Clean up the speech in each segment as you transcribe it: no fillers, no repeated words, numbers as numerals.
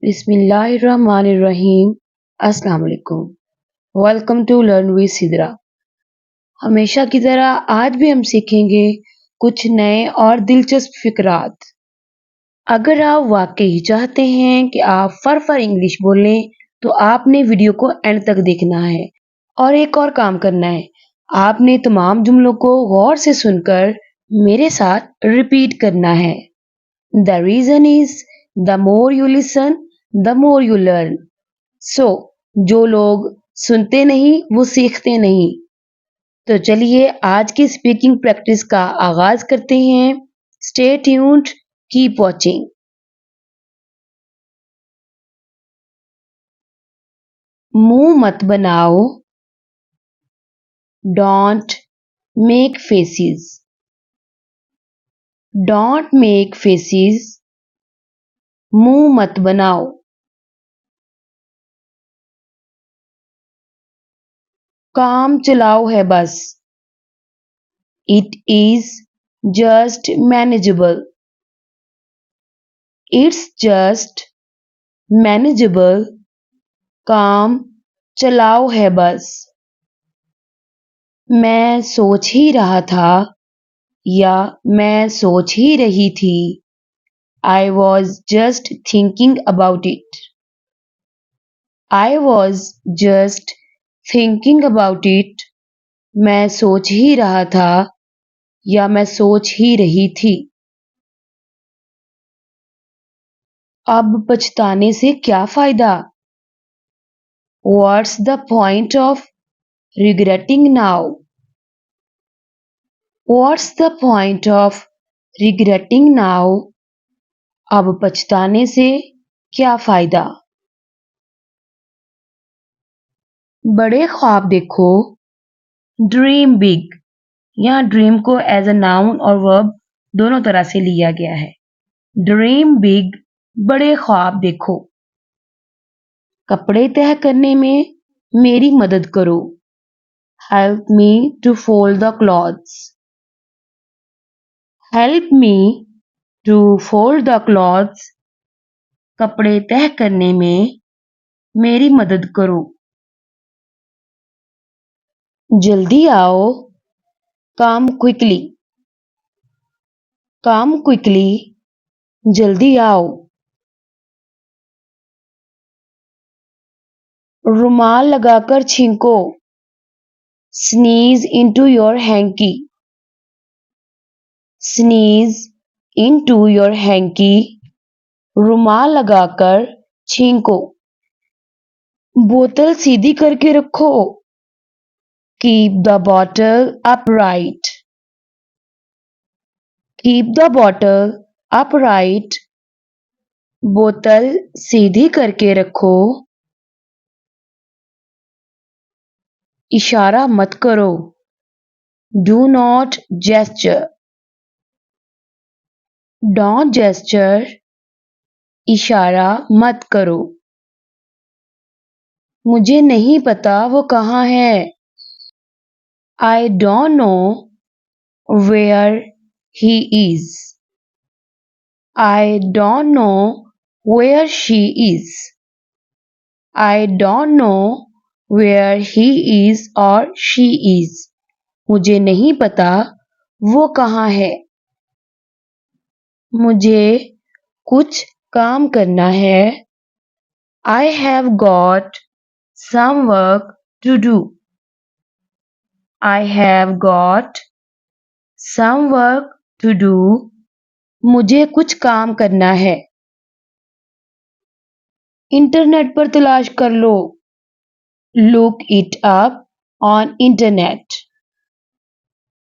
बिस्मिल्लाहिर्रहमानिर्रहीम। अस्सलाम वालेकुम। Welcome to learn with Sidra. हमेशा की तरह आज भी हम सीखेंगे कुछ नए और दिलचस्प फिकरात। अगर आप वाकई चाहते हैं कि आप फर इंग्लिश बोलें तो आपने वीडियो को एंड तक देखना है और एक और काम करना है। आपने तमाम जुमलों को गौर से सुनकर मेरे साथ रिपीट करना है। The reason is the more you listen, the more you learn. So, जो लोग सुनते नहीं वो सीखते नहीं। तो चलिए आज की स्पीकिंग प्रैक्टिस का आगाज करते हैं। Stay tuned, keep watching. मुंह मत बनाओ। Don't make faces. Don't make faces. मुंह मत बनाओ। काम चलाओ है बस। It is just manageable. It's just manageable. काम चलाओ है बस। मैं सोच ही रहा था या मैं सोच ही रही थी। I was just thinking about it. I was just thinking about it. मैं सोच ही रहा था या मैं सोच ही रही थी। अब पछताने से क्या फायदा? What's the point of regretting now? What's the point of regretting now? अब पछताने से क्या फायदा? बड़े ख्वाब देखो। Dream big. यहाँ ड्रीम को एज अ नाउन और वर्ब दोनों तरह से लिया गया है। ड्रीम बिग, बड़े ख्वाब देखो। कपड़े तह करने में मेरी मदद करो। Help me to fold the clothes. Help me to fold the clothes. कपड़े तह करने में मेरी मदद करो। जल्दी आओ। कम क्विकली। कम क्विकली, जल्दी आओ। रुमाल लगाकर छींको। Sneeze into your hanky. Sneeze into your hanky. रुमाल लगाकर छींको। बोतल सीधी करके रखो। Keep the bottle upright. Keep the bottle upright. बोतल सीधी करके रखो। इशारा मत करो। Do not gesture. Don't gesture. इशारा मत करो। मुझे नहीं पता वो कहाँ है। I don't know where he is. I don't know where she is. I don't know where he is or she is. मुझे नहीं पता वो कहाँ है। मुझे कुछ काम करना है। I have got some work to do. I have got some work to do. मुझे कुछ काम करना है। इंटरनेट पर तलाश कर लो। Look it up on internet.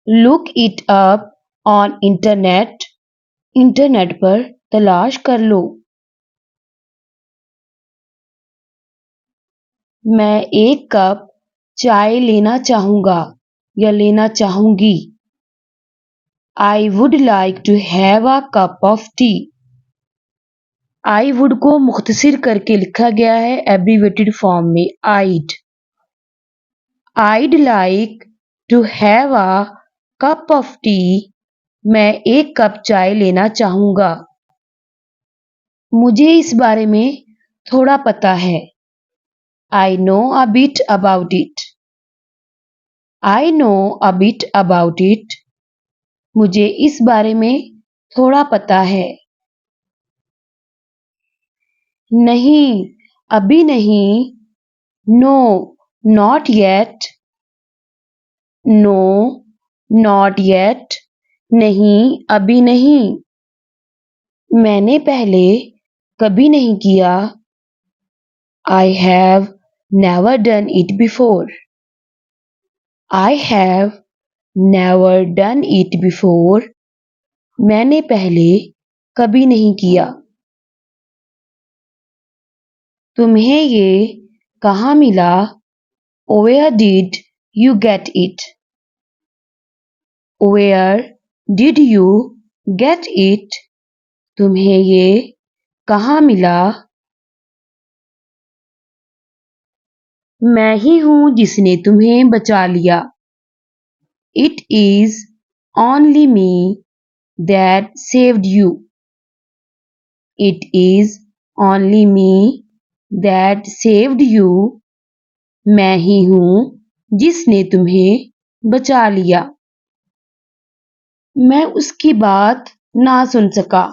Look it up on internet. Internet पर तलाश कर लो। मैं एक कप चाय लेना चाहूँगा या लेना चाहूँगी। I would like to have a cup of tea. I would को मुख्तसर करके लिखा गया है एब्रीवेटेड फॉर्म में I'd. I'd like to have a cup of tea. मैं एक कप चाय लेना चाहूँगा। मुझे इस बारे में थोड़ा पता है। I know a bit about it. I know a bit about it. मुझे इस बारे में थोड़ा पता है। नहीं, अभी नहीं। No, not yet. No, not yet. नहीं, अभी नहीं। मैंने पहले कभी नहीं किया। I have never done it before. I have never done it before. मैंने पहले कभी नहीं किया। तुम्हें ये कहाँ मिला? Where did you get it? Where did you get it? तुम्हें ये कहाँ मिला? मैं ही हूँ जिसने तुम्हें बचा लिया। It is only me that saved you. It is only me that saved you. मैं ही हूँ जिसने तुम्हें बचा लिया। मैं उसकी बात ना सुन सका।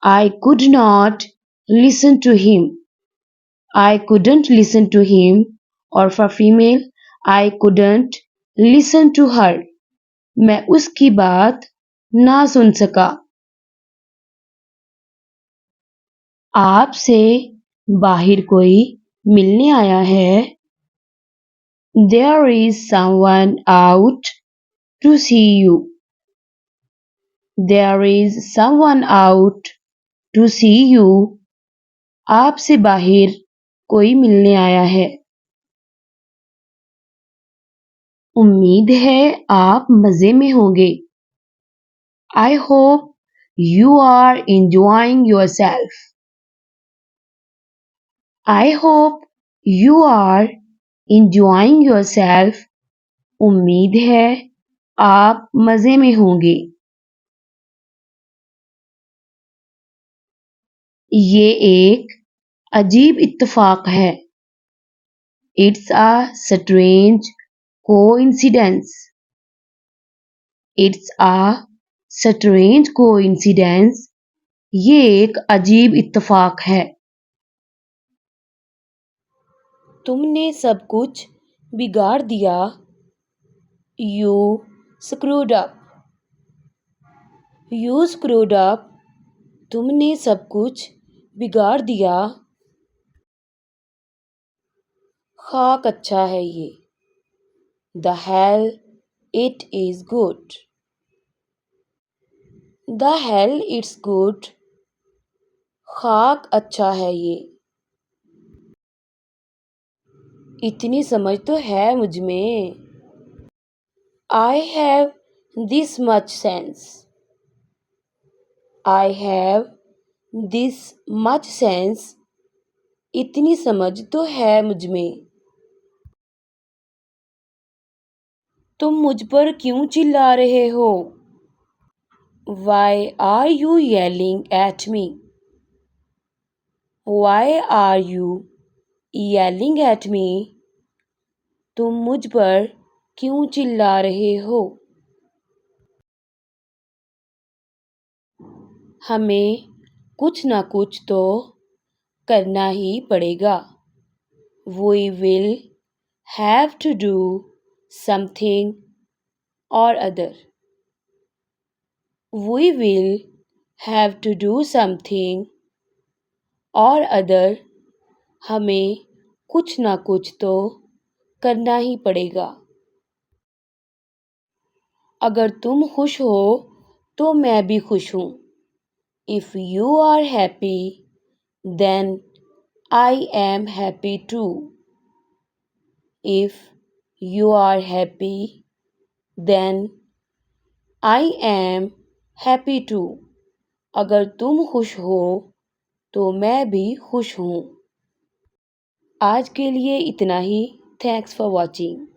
I could not listen to him. I couldn't listen to him. और for female, I couldn't listen to her. मैं उसकी बात ना सुन सका। आपसे बाहर कोई मिलने आया है। There is someone out to see you. There is someone out to see you. आपसे बाहर कोई मिलने आया है। उम्मीद है आप मजे में होंगे। I hope you are enjoying yourself. I hope you are enjoying yourself. उम्मीद है आप मजे में होंगे। ये एक अजीब इत्तेफाक है। It's a strange coincidence. It's a strange coincidence. ये एक अजीब इत्तेफाक है। तुमने सब कुछ बिगाड़ दिया। You screwed up. You screwed up. तुमने सब कुछ बिगाड़ दिया। खाक अच्छा है ये। The hell it is good. The hell it's good. खाक अच्छा है ये। इतनी समझ तो है मुझ में। I have this much sense. I have this much sense. इतनी समझ तो है मुझ में। तुम मुझ पर क्यों चिल्ला रहे हो? Why are you yelling at me? Why are you yelling at me? तुम मुझ पर क्यों चिल्ला रहे हो? हमें कुछ ना कुछ तो करना ही पड़ेगा। We will have to do something or other. We will have to do something or other. हमें कुछ ना कुछ तो करना ही पड़ेगा। अगर तुम खुश हो तो मैं भी खुश हूँ। If you are happy, then I am happy too. If you are happy, then I am happy too. अगर तुम खुश हो तो मैं भी खुश हूँ। आज के लिए इतना ही। Thanks for watching.